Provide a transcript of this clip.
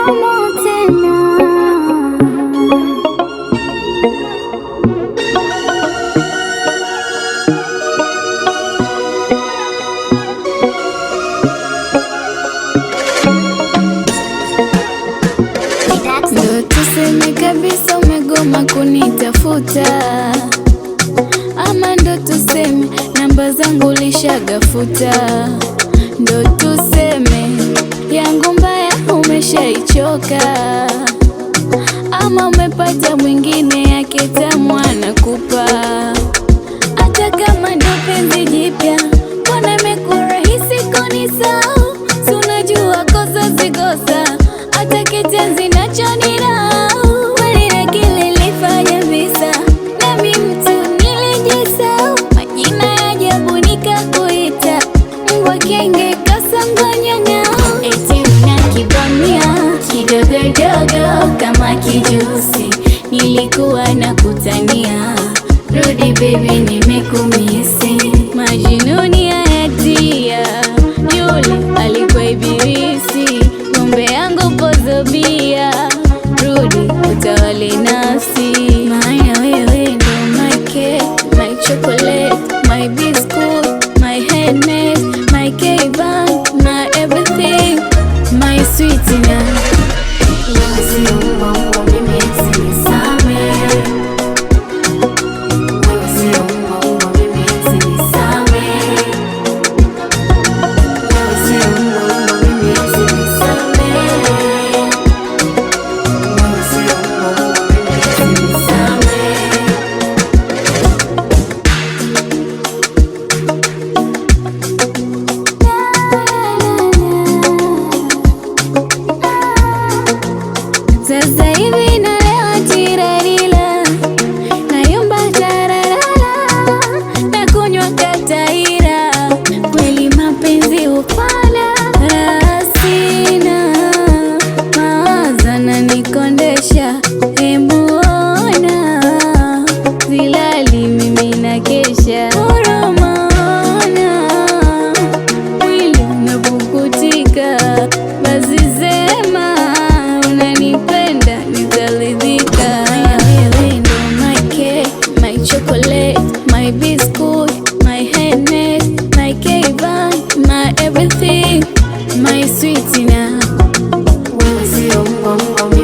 ngumu tena. Ndo tuseme kabisa umegoma kunitafuta, ama ndo tuseme namba zangu lishagafuta. Ndo tuseme yangu mbaya umeshaichoka, ama umepata mwingine yake tamu anakupa. Hata kama ndo penzi jipya, mbona imekurahisi kunisahau? Si unajua kosa si kosa, hata kitenzi nacho ninau. Bali na kile nilifanya visa, nami mtu nilijisahau. Majina ya ajabu nikakuita, mbwa kenge kasanganyang'au. Eti unakibamia kidogodogo kama kijusi, nilikuwa nakutania. Rudi baby, nimekumisi. Majinuni hayatia, yule alikuwa ibilisi. Ng'ombe yangu pozobia, rudi utawale nafsi. Maana wewe ndo my cake, my chocolate, my biscuit, my handmade, my K-Bang, my everything, my sweetener. Wewe sio mbongo, mimi sinisame. Wewe sio mbongo, mimi sinisame. Wewe sio mbongo, mimi sinisame. Wewe sio mbongo, mimi sinisame. Sasa hivi nalewa tirarila, nayumba tararala, nakunywa kataira. Kweli mapenzi upala, rasina mawaza na nikondesha. Emuona zilali mimi na kesha, urumana mwili unapukutika. Basi sema unanipenda, nitaridhika. Wewe ndo my cake, my chocolate, my biscuit, my handmade, my K-Bang, my everything, my sweetener. Wewe sio mbongo,